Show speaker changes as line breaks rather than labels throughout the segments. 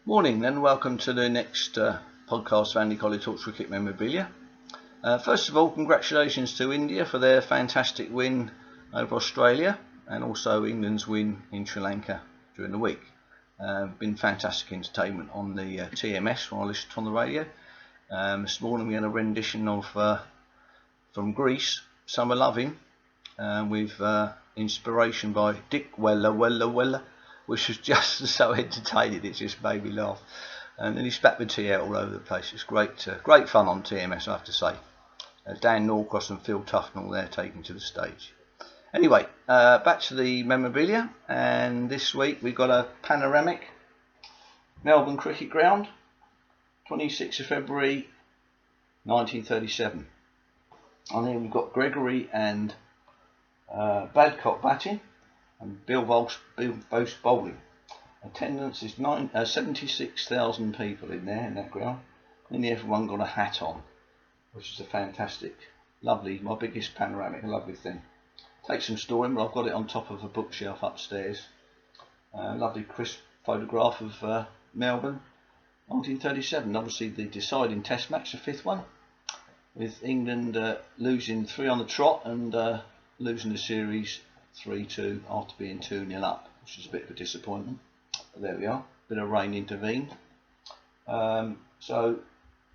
Morning and welcome to the next podcast of Andy Collier-talks cricket memorabilia. First of all, congratulations to India for their fantastic win over Australia and also England's win in Sri Lanka during the week. Been fantastic entertainment on the TMS when I listened on the radio. This morning we had a rendition of from Greece, Summer Lovin', with inspiration by Dick Weller, which was just so entertaining, it just made me laugh. And then he spat the tea out all over the place. It's great fun on TMS, I have to say. Dan Norcross and Phil Tufnell there taken to the stage. Anyway, back to the memorabilia, and this week we've got a Panoramic Melbourne Cricket Ground, 26th of February 1937. On here we've got Gregory and Badcock batting and Bill Boast bowling. Attendance is 76,000 people in there in that ground. Nearly everyone got a hat on, which is a fantastic, lovely, my biggest Panoramic, a lovely thing. Takes some storing, but I've got it on top of a bookshelf upstairs. Lovely crisp photograph of Melbourne, 1937. Obviously the deciding Test match, the fifth one, with England losing 3 on the trot and losing the series 3-2 after being 2-0 up, which is a bit of a disappointment. But there we are, bit of rain intervened. So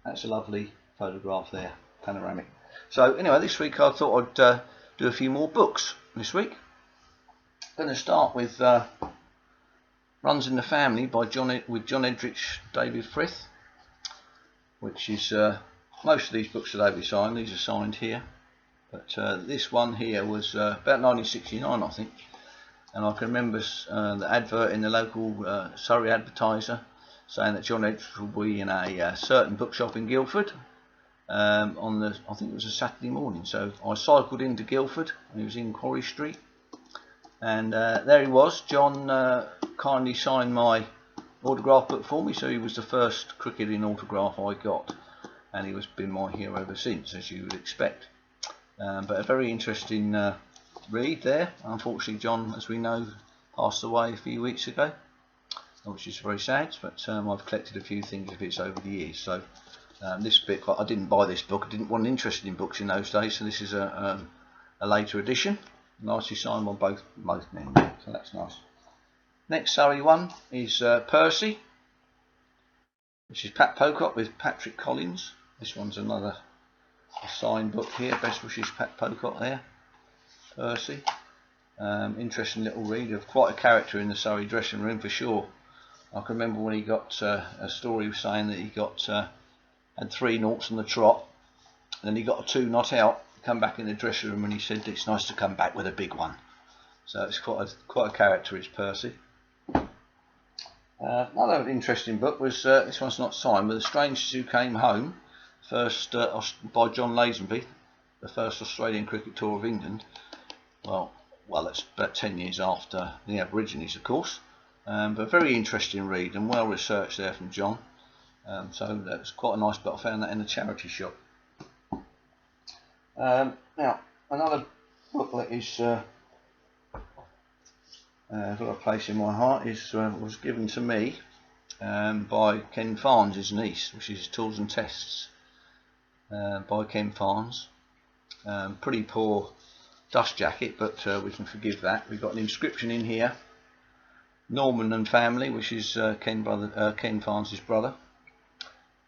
that's a lovely photograph there, Panoramic. So anyway, this week I thought I'd do a few more books this week. I'm going to start with Runs in the Family by John Edrich, David Frith, which is most of these books are David signed. These are signed here. But this one here was about 1969, I think, and I can remember the advert in the local Surrey Advertiser saying that John Edge will be in a certain bookshop in Guildford I think it was a Saturday morning. So I cycled into Guildford, and he was in Quarry Street, and there he was. John kindly signed my autograph book for me, so he was the first cricketing autograph I got, and he has been my hero ever since, as you would expect. But a very interesting read there. Unfortunately, John, as we know, passed away a few weeks ago, which is very sad, but I've collected a few things of his over the years. So this bit, I didn't buy this book. I didn't want interested in books in those days, so this is a later edition. Nicely signed by both men, so that's nice. Next Surrey one is Percy, which is Pat Pocock with Patrick Collins. This one's another signed book here. Best wishes, Pat Pocock there. Percy. Interesting little read of quite a character in the Surrey dressing room for sure. I can remember when he got a story saying that he got had 3 noughts on the trot, and then he got a 2 not out, come back in the dressing room and he said it's nice to come back with a big one. So it's quite a character, is Percy. Another interesting book was this one's not signed, but The Strangers Who Came Home, first by John Lazenby, the first Australian cricket tour of England. Well, that's about 10 years after the Aborigines, of course, but very interesting read and well researched there from John. So that was quite a nice book. I found that in a charity shop. Now, another book that is got a place in my heart was given to me by Ken Farnes, his niece, which is Tools and Tests by Ken Farnes. Pretty poor dust jacket, but we can forgive that. We've got an inscription in here, Norman and family, which is Ken Farnes' brother.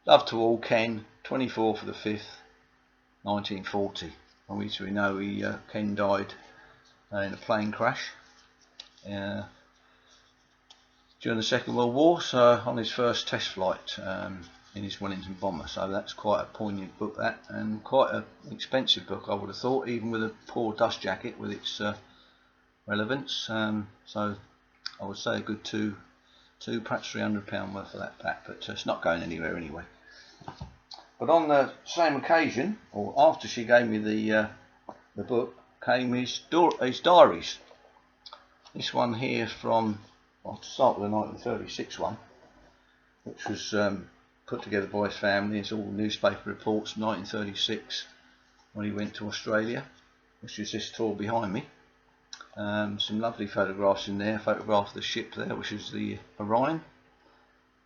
Love to all, Ken, 24 for the 5th, 1940. And we know Ken died in a plane crash during the Second World War, so on his first test flight in his Wellington bomber. So that's quite a poignant book, that, and quite an expensive book, I would have thought, even with a poor dust jacket with its relevance. So I would say a good two perhaps £300 worth of that back, but it's not going anywhere anyway. But on the same occasion, or after she gave me the book, came his diaries. This one here from, I'll start with the 1936 one, which was put together by his family. It's all newspaper reports from 1936 when he went to Australia, which is this tour behind me. Some lovely photographs in there. Photograph of the ship there, which is the Orion.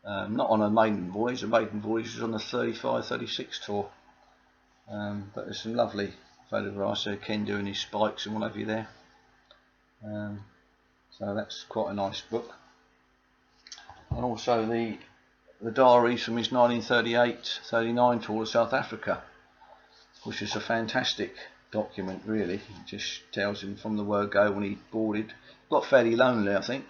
not on a maiden voyage. The maiden voyage was on the 35-36 tour. But there's some lovely photographs there, Ken doing his spikes and what have you there. So that's quite a nice book. And also the diaries from his 1938-39 tour to South Africa, which is a fantastic document really. It just tells him from the word go when he boarded. Got fairly lonely, I think.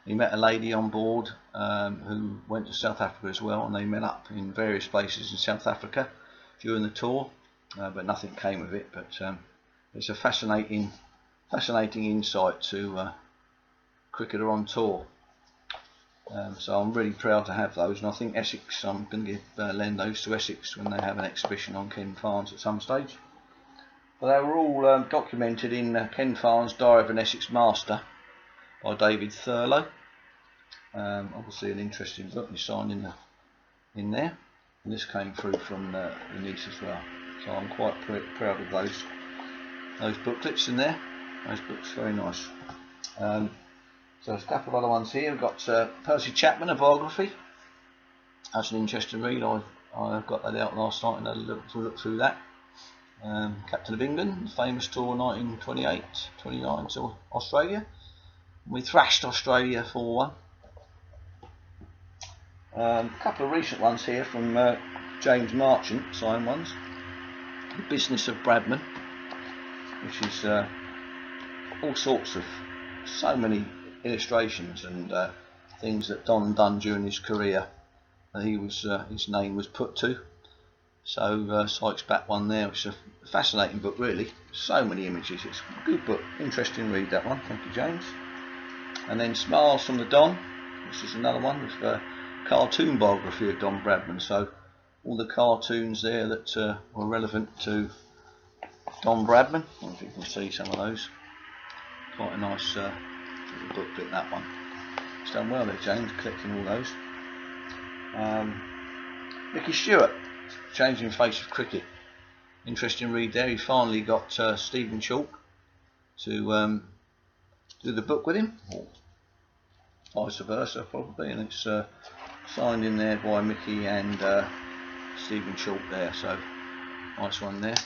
He met a lady on board who went to South Africa as well, and they met up in various places in South Africa during the tour, but nothing came of it. But it's a fascinating insight to cricketer on tour. So I'm really proud to have those, and I think Essex, I'm going to lend those to Essex when they have an exhibition on Ken Farnes at some stage. But they were all documented in Ken Farnes' Diary of an Essex Master by David Thurlow. Obviously an interesting book, he's signed in there, and this came through from the niece as well. So I'm quite proud of those booklets in there. Those books, very nice. So there's a couple of other ones here. We've got Percy Chapman, a biography. That's an interesting read. I got that out last night and had a look through that. Captain of England, famous tour 1928-29 to Australia. We thrashed Australia 4-1. A couple of recent ones here from James Marchant, signed ones. The Business of Bradman, which is all sorts of, so many illustrations and things that Don done during his career that he was his name was put to. So Sykes back one there, which is a fascinating book really. So many images. It's a good book, interesting read that one. Thank you, James. And then Smiles from the Don, which is another one with a cartoon biography of Don Bradman. So all the cartoons there that were relevant to Don Bradman. I don't know if you can see some of those. Quite a nice little booklet, that one. It's done well there, James, collecting all those. Mickey Stewart, Changing Face of Cricket. Interesting read there. He finally got Stephen Chalk to do the book with him, or vice versa probably, and it's signed in there by Mickey and Stephen Chalk there, so nice one there.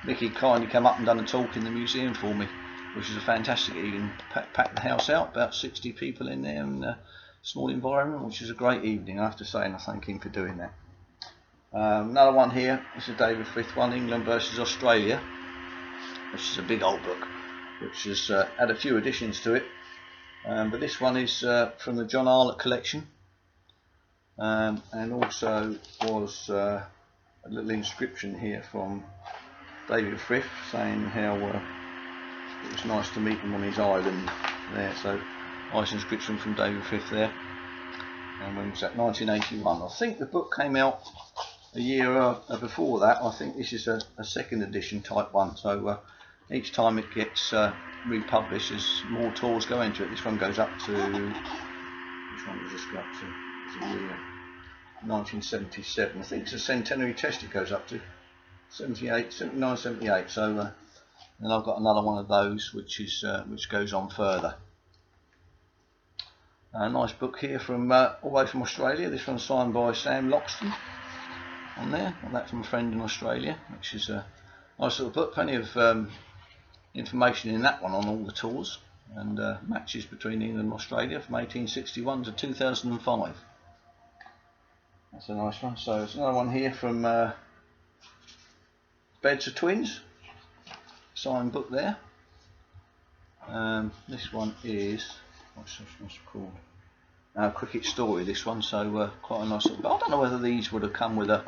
Mickey kindly came up and done a talk in the museum for me, which is a fantastic. He can pack the house out, about 60 people in there in a small environment, which is a great evening, I have to say, and I thank him for doing that. Another one here, this is David Frith one, England versus Australia, which is a big old book, which has had a few additions to it, but this one is from the John Arlott collection, and also was a little inscription here from David Frith saying how it was nice to meet him on his island there. So nice inscription from David Frith there. And when was that? 1981. I think the book came out a year before that. I think this is a second edition type one. So each time it gets republished, as more tours go into it. This one goes up to, which one does this go up to? It's a year 1977. I think it's a centenary test it goes up to. 78, 79, 78. So then I've got another one of those which goes on further. A nice book here from all the way from Australia. This one's signed by Sam Loxton on there, and that's from a friend in Australia, which is a nice little book. Plenty of information in that one on all the tours and matches between England and Australia from 1861 to 2005. That's a nice one. So there's another one here from Beds of Twins, signed book there. This one is, what's this called? Cricket Story, this one, so quite a nice little, but I don't know whether these would have come with a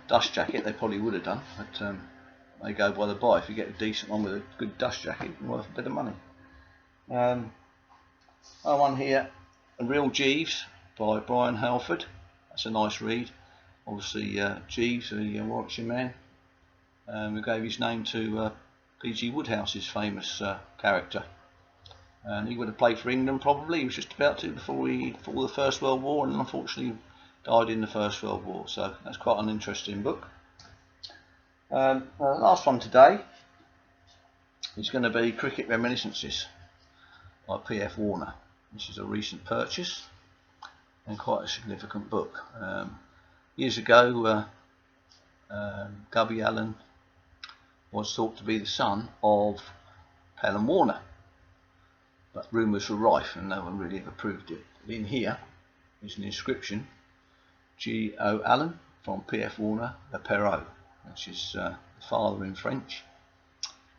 dust jacket. They probably would have done, but they go by the by. If you get a decent one with a good dust jacket, it's worth a bit of money. Another one here, A Real Jeeves by Brian Halford. That's a nice read. Obviously Jeeves, a Warwickshire man, who gave his name to P.G. Woodhouse's famous character. And he would have played for England probably. He was just about to before the First World War, and unfortunately died in the First World War. So that's quite an interesting book. The last one today is going to be Cricket Reminiscences by P.F. Warner. This is a recent purchase. and quite a significant book. Years ago, Gubby Allen was thought to be the son of Pelham Warner, but rumours were rife and no one really ever proved it. In here is an inscription: G.O. Allen from P.F. Warner, the Perrault, which is the father in French.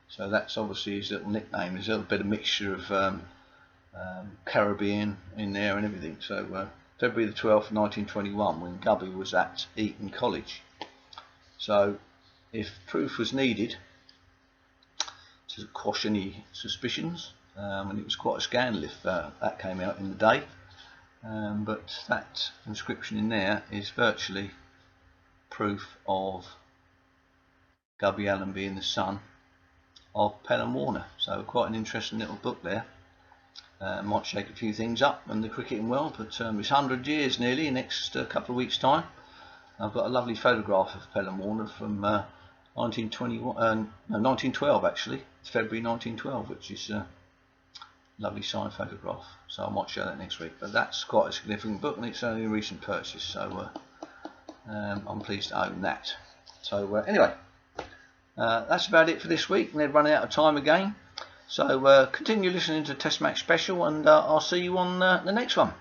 So that's obviously his little nickname. There's a little bit of mixture of Caribbean in there and everything. So February the 12th, 1921, when Gubby was at Eton College. So if proof was needed to quash any suspicions, and it was quite a scandal if that came out in the day, but that inscription in there is virtually proof of Gubby Allen being the son of Pelham Warner. So quite an interesting little book there. Might shake a few things up in the cricketing world, but it's 100 years nearly in next couple of weeks' time. I've got a lovely photograph of Pelham Warner from 1912 actually. It's February 1912, which is a lovely signed photograph. So I might show that next week. But that's quite a significant book, and it's only a recent purchase, so I'm pleased to own that. So anyway, that's about it for this week, and they're running out of time again. So continue listening to Test Match Special, and I'll see you on the next one.